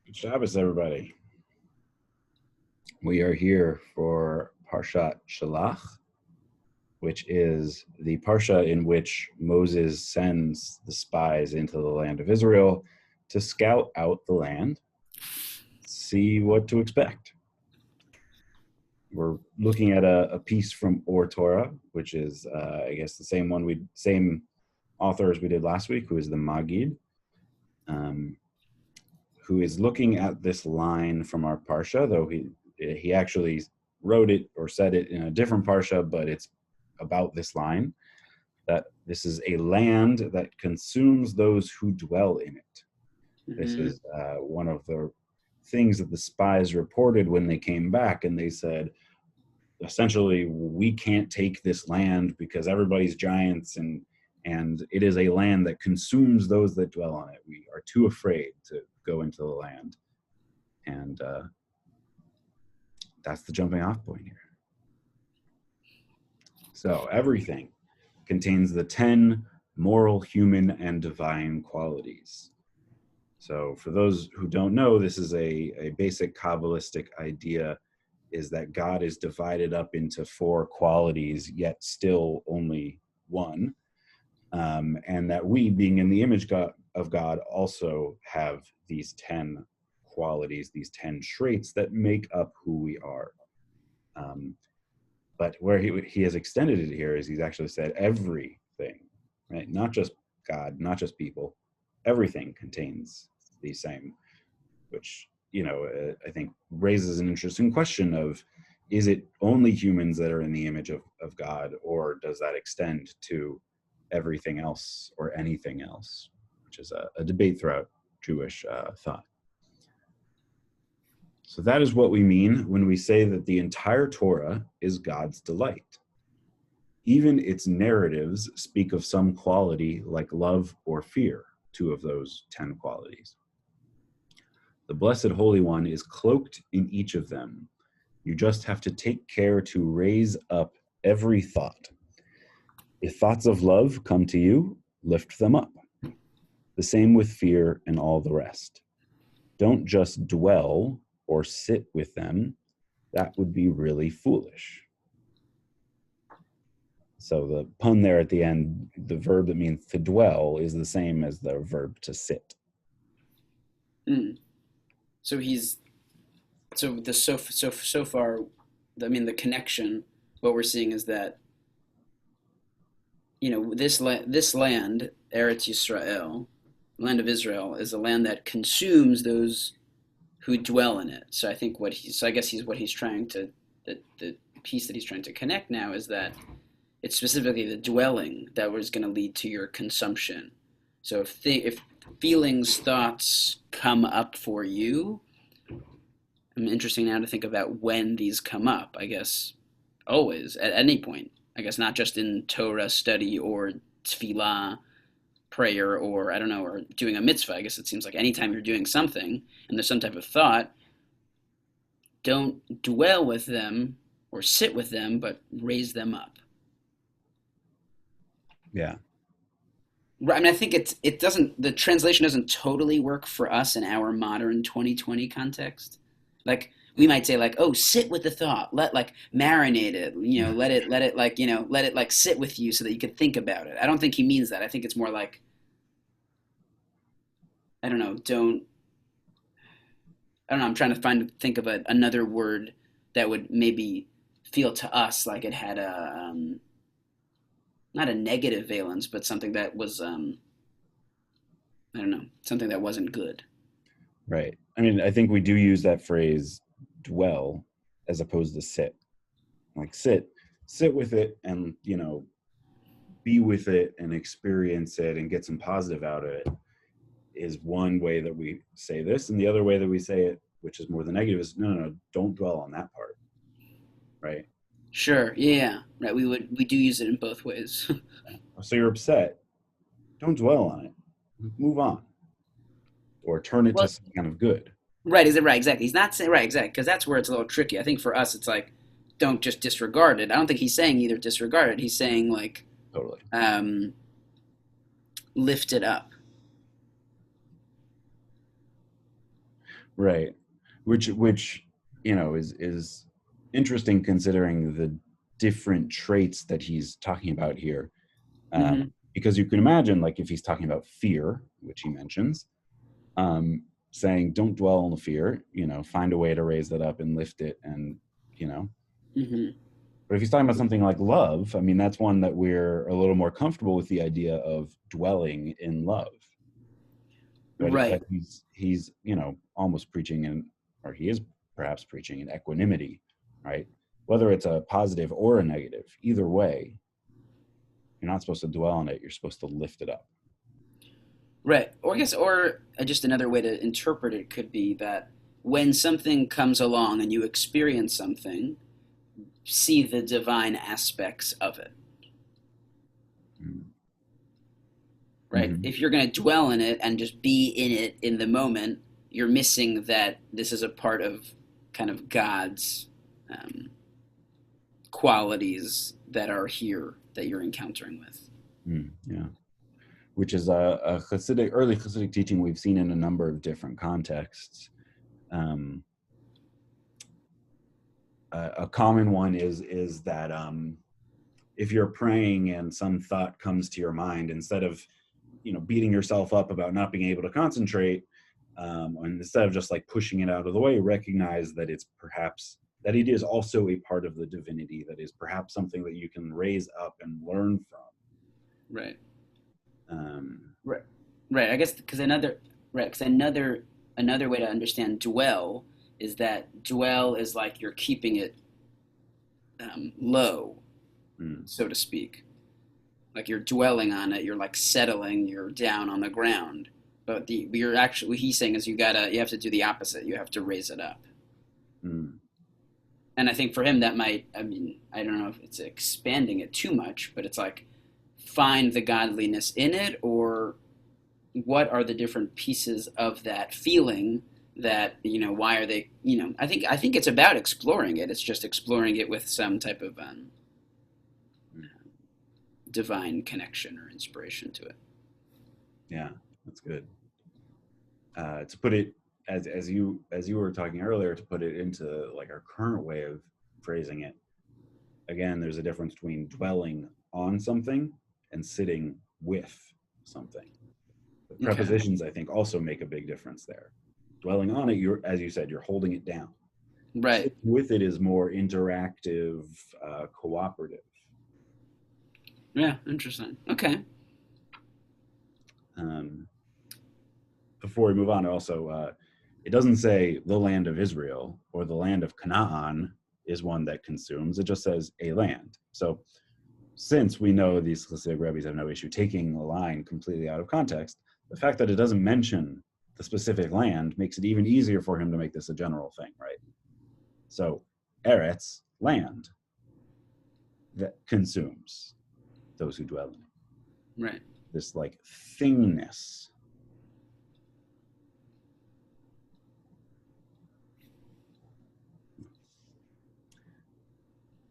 Good Shabbos, everybody. We are here for Parshat Shelach, which is the Parsha in which Moses sends the spies into the land of Israel to scout out the land, see what to expect. We're looking at a piece from Or Torah, which is, I guess, the same author as we did last week, who is the Magid, who is looking at this line from our Parsha, though he actually wrote it or said it in a different Parsha, but it's about this line, that this is a land that consumes those who dwell in it. Mm-hmm. This is one of the things that the spies reported when they came back, and they said, essentially, we can't take this land because everybody's giants, and it is a land that consumes those that dwell on it. We are too afraid to go into the land. And that's the jumping off point here. So everything contains the 10 moral, human, and divine qualities. So for those who don't know, this is a basic Kabbalistic idea, is that God is divided up into 4 qualities, yet still only one. And that we, being in the image of God, also have these 10 qualities, these 10 traits that make up who we are. But where he has extended it here is he's actually said everything, right? Not just God, not just people, everything contains these same, which, I think raises an interesting question of, is it only humans that are in the image of God, or does that extend to everything else or anything else, which is a debate throughout Jewish thought. So that is what we mean when we say that the entire Torah is God's delight. Even its narratives speak of some quality like love or fear, 2 of those 10 qualities. The Blessed Holy One is cloaked in each of them. You just have to take care to raise up every thought. If thoughts of love come to you, lift them up. The same with fear and all the rest. Don't just dwell or sit with them. That would be really foolish. So the pun there at the end, the verb that means to dwell, is the same as the verb to sit. So so far, the connection, what we're seeing is that, this land, Eretz Yisrael, land of Israel, is a land that consumes those who dwell in it. So I think what he's trying to, the piece that he's trying to connect now is that it's specifically the dwelling that was going to lead to your consumption. So if feelings, thoughts come up for you, I'm interested now to think about when these come up. I guess always, at any point. I guess not just in Torah study or tefillah, prayer, or I don't know, or doing a mitzvah. I guess it seems like anytime you're doing something and there's some type of thought, don't dwell with them or sit with them, but raise them up. Yeah. Right. I mean, I think the translation doesn't totally work for us in our modern 2020 context. Like, we might say, like, oh, sit with the thought, marinate it, let it sit with you so that you can think about it. I don't think he means that. I think it's more like, I don't know, I'm trying to think of another word that would maybe feel to us like it had not a negative valence, but something that was, something that wasn't good. Right. I mean, I think we do use that phrase, dwell, as opposed to sit. Like sit with it and, be with it and experience it and get some positive out of it is one way that we say this. And the other way that we say it, which is more the negative, is no, don't dwell on that part. Right? Sure. Yeah. Right. We do use it in both ways. So you're upset. Don't dwell on it. Move on. Or turn it to something kind of good. Right, is it right? Exactly. He's not saying right, exactly, because that's where it's a little tricky. I think for us, it's like, don't just disregard it. I don't think he's saying either disregard it. He's saying like, totally, lift it up. Right. Which is interesting considering the different traits that he's talking about here. Mm-hmm. Because you can imagine, like, if he's talking about fear, which he mentions, saying, don't dwell on the fear, find a way to raise that up and lift it. And, you know, Mm-hmm. but if he's talking about something like love, I mean, that's one that we're a little more comfortable with the idea of dwelling in love. But Right. he's almost preaching or he is perhaps preaching in equanimity, right? Whether it's a positive or a negative, either way, you're not supposed to dwell on it. You're supposed to lift it up. Right. Or I guess, or just another way to interpret it could be that when something comes along and you experience something, see the divine aspects of it. Right. Mm-hmm. If you're going to dwell in it and just be in it in the moment, you're missing that this is a part of kind of God's qualities that are here that you're encountering with. Yeah, which is a early Hasidic teaching we've seen in a number of different contexts. A common one is that if you're praying and some thought comes to your mind, instead of beating yourself up about not being able to concentrate, and instead of just like pushing it out of the way, recognize that it's perhaps that it is also a part of the divinity, that is perhaps something that you can raise up and learn from. Right. Um, Right. Right. I guess because another way to understand dwell is that dwell is like you're keeping it low, mm, so to speak. Like you're dwelling on it, you're like settling, you're down on the ground. But you're actually what he's saying is you have to do the opposite. You have to raise it up. mm, And I think for him that might, I mean, I don't know if it's expanding it too much, but it's like find the godliness in it, or what are the different pieces of that feeling that why are they I think it's about exploring it. It's just exploring it with some type of mm. divine connection or inspiration to it. Yeah, that's good. To put it as you were talking earlier, to put it into like our current way of phrasing it, again, there's a difference between dwelling on something and sitting with something. The Okay. prepositions, I think, also make a big difference there. Dwelling on it, as you said, you're holding it down. Right. Sitting with it is more interactive, cooperative. Yeah, interesting. Okay. Um, Before we move on, also, it doesn't say the land of Israel or the land of Canaan is one that consumes. It just says a land. So since we know these Hasidic rabbis have no issue taking a line completely out of context, the fact that it doesn't mention the specific land makes it even easier for him to make this a general thing, right? So Eretz, land, that consumes those who dwell in it. Right. This like thingness.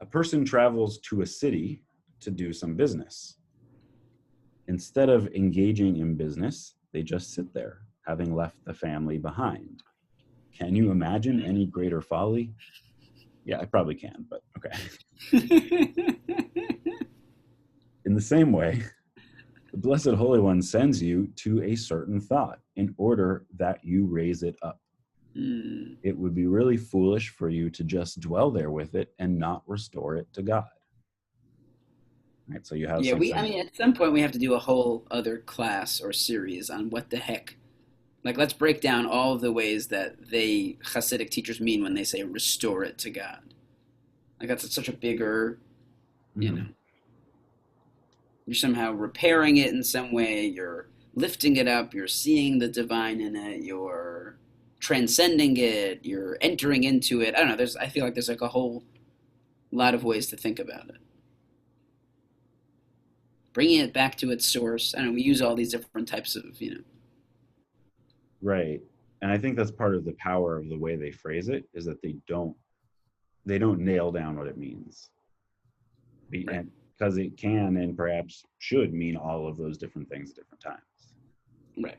A person travels to a city to do some business. Instead of engaging in business, they just sit there, having left the family behind. Can you imagine any greater folly? Yeah, I probably can, but okay. In the same way, the Blessed Holy One sends you to a certain thought in order that you raise it up. Mm. It would be really foolish for you to just dwell there with it and not restore it to God. Right? So you have Yeah, I something. mean, at some point we have to do a whole other class or series on what the heck. Like, let's break down all of the ways that Hasidic teachers mean when they say restore it to God. Like, that's such a bigger, you know, Mhm. you're somehow repairing it in some way, you're lifting it up, you're seeing the divine in it, you're transcending it, you're entering into it. I don't know, I feel like there's like a whole lot of ways to think about it. Bringing it back to its source. I don't know, we use all these different types of, Right. And I think that's part of the power of the way they phrase it, is that they don't nail down what it means. right. And because it can and perhaps should mean all of those different things at different times. Right.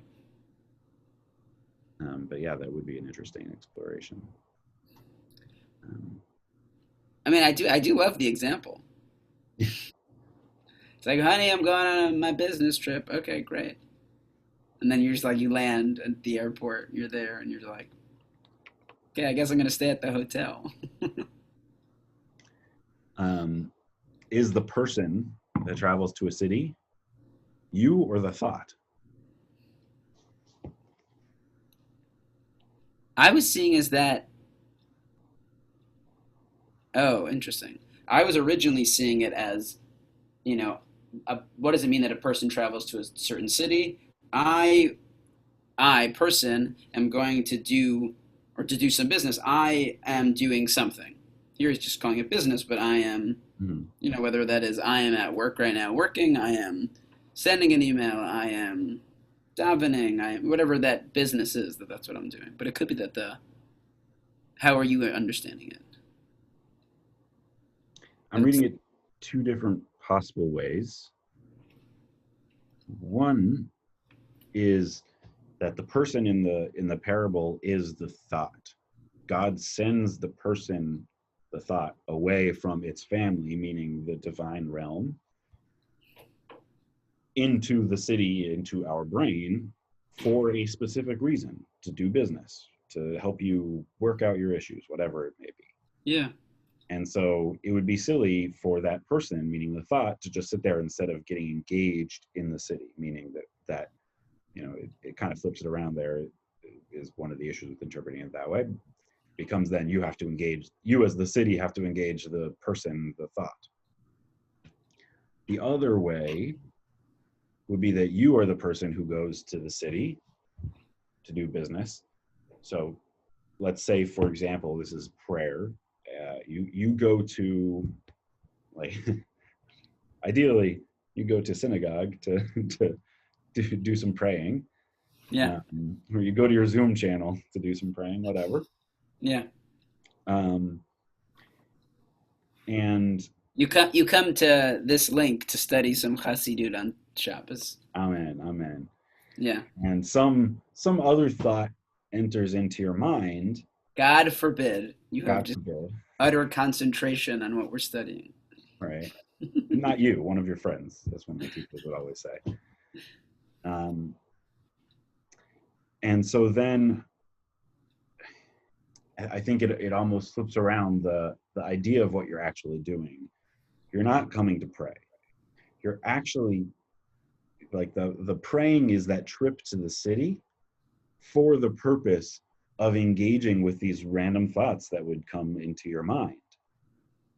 But yeah, that would be an interesting exploration. Um, I mean, I do love the example. It's like, honey, I'm going on my business trip. Okay, great. And then you're just like, you land at the airport, you're there, and you're like, okay, I guess I'm gonna stay at the hotel. um, is the person that travels to a city you or the thought? I was seeing as that. Oh, interesting. I was originally seeing it as, you know, what does it mean that a person travels to a certain city? I, I person am going to do or to do some business. I am doing something. Here he's just calling it business, but I am, Mhm. whether that is I am at work right now working, I am sending an email, I am davening, whatever that business is, that's what I'm doing. But it could be that the how are you understanding it? I'm That's reading it two different possible ways. One is that the person in the parable is the thought. God sends the person, the thought, away from its family, meaning the divine realm, into the city, into our brain, for a specific reason, to do business, to help you work out your issues, whatever it may be. yeah, And so it would be silly for that person, meaning the thought, to just sit there instead of getting engaged in the city, meaning that it kind of flips it around there. Is one of the issues with interpreting it that way. Becomes then you have to engage, you as the city have to engage the person, the thought. The other way would be that you are the person who goes to the city to do business. So let's say, for example, this is prayer. You go to, like, ideally you go to synagogue to do some praying, yeah, or you go to your Zoom channel to do some praying, whatever. yeah. Um, and You come to this link to study some Chassidut on Shabbos. amen. Yeah. And some other thought enters into your mind. God forbid you have God just forbid, utter concentration on what we're studying. right? Not you, one of your friends. That's what my teachers would always say. Um, and so then I think it almost flips around the idea of what you're actually doing. You're not coming to pray. You're actually, like, the praying is that trip to the city for the purpose of engaging with these random thoughts that would come into your mind,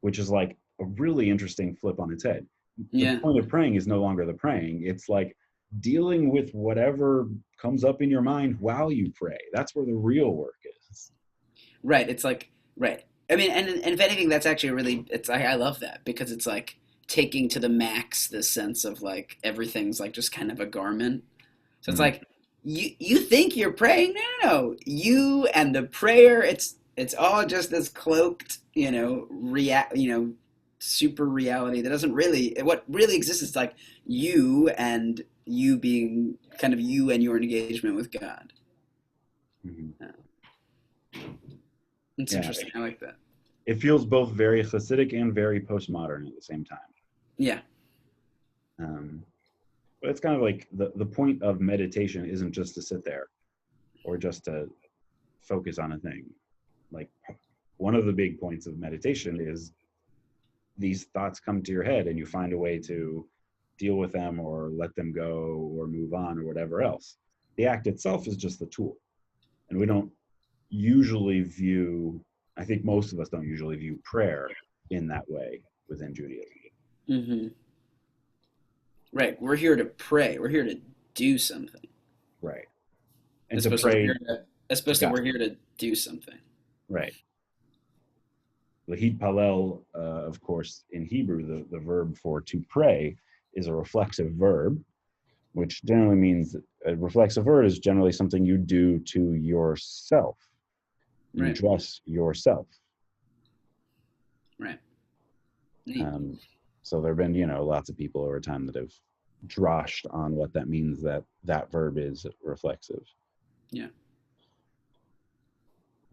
which is like a really interesting flip on its head. The Yeah. point of praying is no longer the praying. It's like dealing with whatever comes up in your mind while you pray. That's where the real work is. Right. It's like right. I mean, and if anything, that's actually really. It's I love that because it's like taking to the max this sense of like everything's like just kind of a garment. So it's Mhm. like you think you're praying. No, no, no. You and the prayer. It's all just this cloaked, super reality that doesn't really. What really exists is like you being kind of you and your engagement with God. Mhm. Yeah. It's Yeah, interesting. I like that. it feels both very Hasidic and very postmodern at the same time. Yeah. Um, but it's kind of like the point of meditation isn't just to sit there or just to focus on a thing. Like, one of the big points of meditation is these thoughts come to your head and you find a way to deal with them or let them go or move on or whatever else. The act itself is just the tool. And we don't usually view, I think most of us don't usually view prayer in that way within Judaism. Hmm. Right. We're here to pray. We're here to do something. Right. And As to opposed to we're pray here to, as to opposed to God. we're here to do something. Right. Lahid palel, of course, in Hebrew, the verb for to pray is a reflexive verb, which generally means a reflexive verb is generally something you do to yourself. You Right. dress yourself. Right. Neat. Um, so there have been, lots of people over time that have droshed on what that means, that verb is reflexive. Yeah.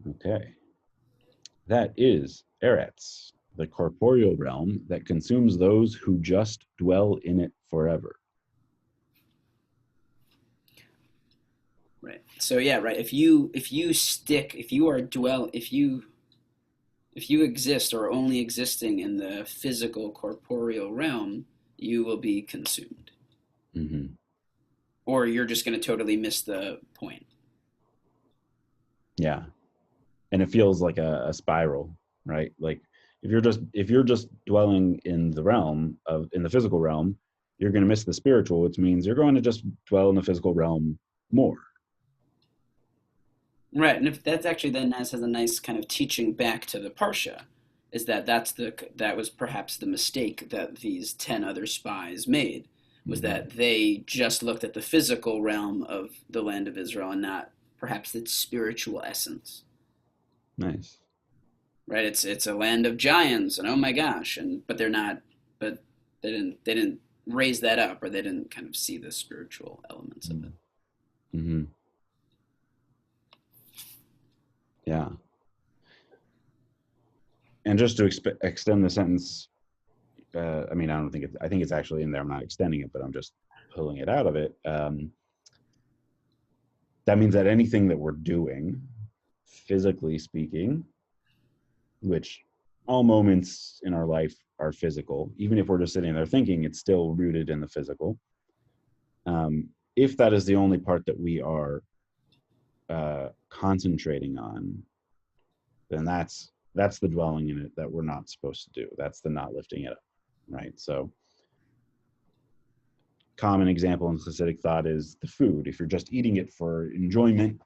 Okay. That is Eretz, the corporeal realm that consumes those who just dwell in it forever. Right. So yeah, right. If you exist or only existing in the physical corporeal realm, you will be consumed. Mm-hmm. Or you're just going to totally miss the point. Yeah. And it feels like a spiral, right? Like if you're just dwelling in the physical realm, you're going to miss the spiritual, which means you're going to just dwell in the physical realm more. Right, and if that's actually then has a nice kind of teaching back to the Parsha, is that that was perhaps the mistake that these 10 other spies made, was Mm-hmm. that they just looked at the physical realm of the land of Israel and not perhaps its spiritual essence. Nice. Right, it's a land of giants, and oh my gosh, and but they're not, but they didn't raise that up, or they didn't kind of see the spiritual elements of it. Mm-hmm. Yeah. And just to extend the sentence, I mean, I think it's actually in there. I'm not extending it, but I'm just pulling it out of it. That means that anything that we're doing, physically speaking, which all moments in our life are physical, even if we're just sitting there thinking, it's still rooted in the physical. If that is the only part that we are concentrating on, then that's the dwelling in it that we're not supposed to do. That's the not lifting it up, right? So common example in Hasidic thought is the food. If you're just eating it for enjoyment,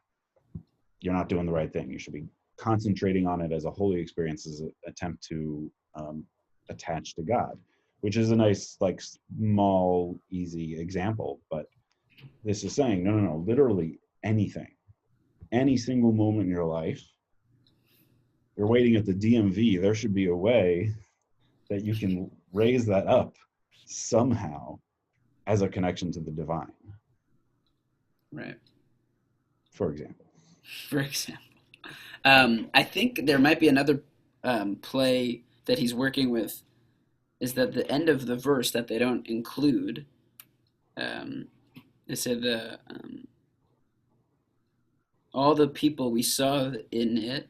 you're not doing the right thing. You should be concentrating on it as a holy experience, as an attempt to attach to God, which is a nice, like, small, easy example. But this is saying, no, literally anything, any single moment in your life, you're waiting at the DMV, there should be a way that you can raise that up somehow as a connection to the divine, Right. for example. For example. I think there might be another play that he's working with, is that the end of the verse that they don't include, um, they said all the people we saw in it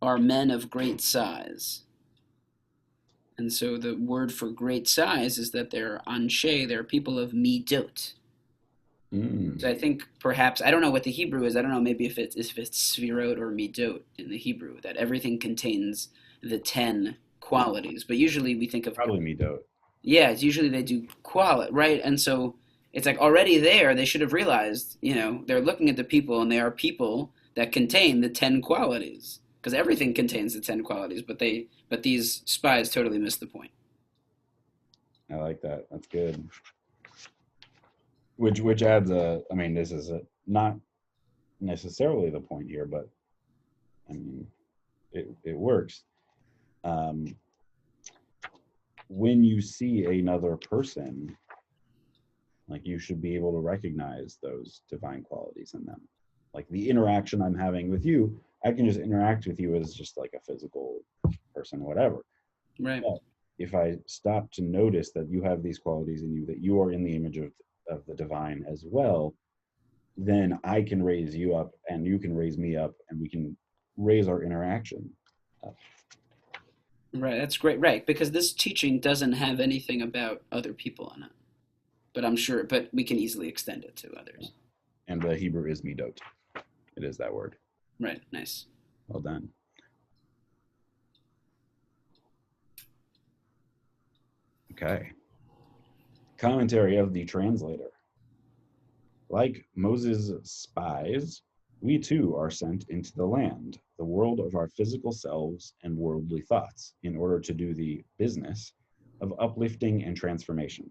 are men of great size. And so the word for great size is that they're anshe, they're people of midot. So I think perhaps, I don't know what the Hebrew is. I don't know, maybe if it's svirot or midot in the Hebrew, that everything contains the 10 qualities. But usually we think of, Probably Midot. yeah, it's usually they do quality, right? And so it's like already there, they should have realized, they're looking at the people, and they are people that contain the 10 qualities, because everything contains the 10 qualities, but these spies totally missed the point. I like that. That's good. Which adds I mean, this is not necessarily the point here, but I mean, it works. Um, when you see another person, like, you should be able to recognize those divine qualities in them. Like, the interaction I'm having with you, I can just interact with you as just like a physical person, whatever. Right. But if I stop to notice that you have these qualities in you, that you are in the image of the divine as well, then I can raise you up and you can raise me up, and we can raise our interaction up. Right, that's great. Right, because this teaching doesn't have anything about other people in it. But we can easily extend it to others. And the Hebrew is midot. It is that word. Right, nice. Well done. Okay. Commentary of the translator. Like Moses' spies, we too are sent into the land, the world of our physical selves and worldly thoughts, in order to do the business of uplifting and transformation.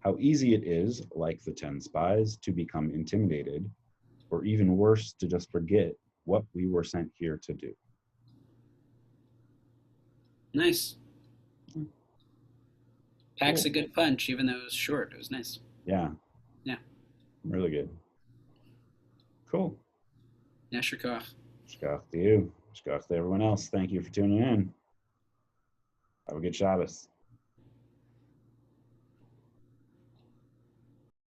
How easy it is, like the 10 spies, to become intimidated, or even worse, to just forget what we were sent here to do. Nice. Packs Cool. a good punch, even though it was short. It was nice. Yeah, Yeah. really good. Cool. Yasher koach. Shkach to you. Shkach to everyone else. Thank you for tuning in. Have a good Shabbos.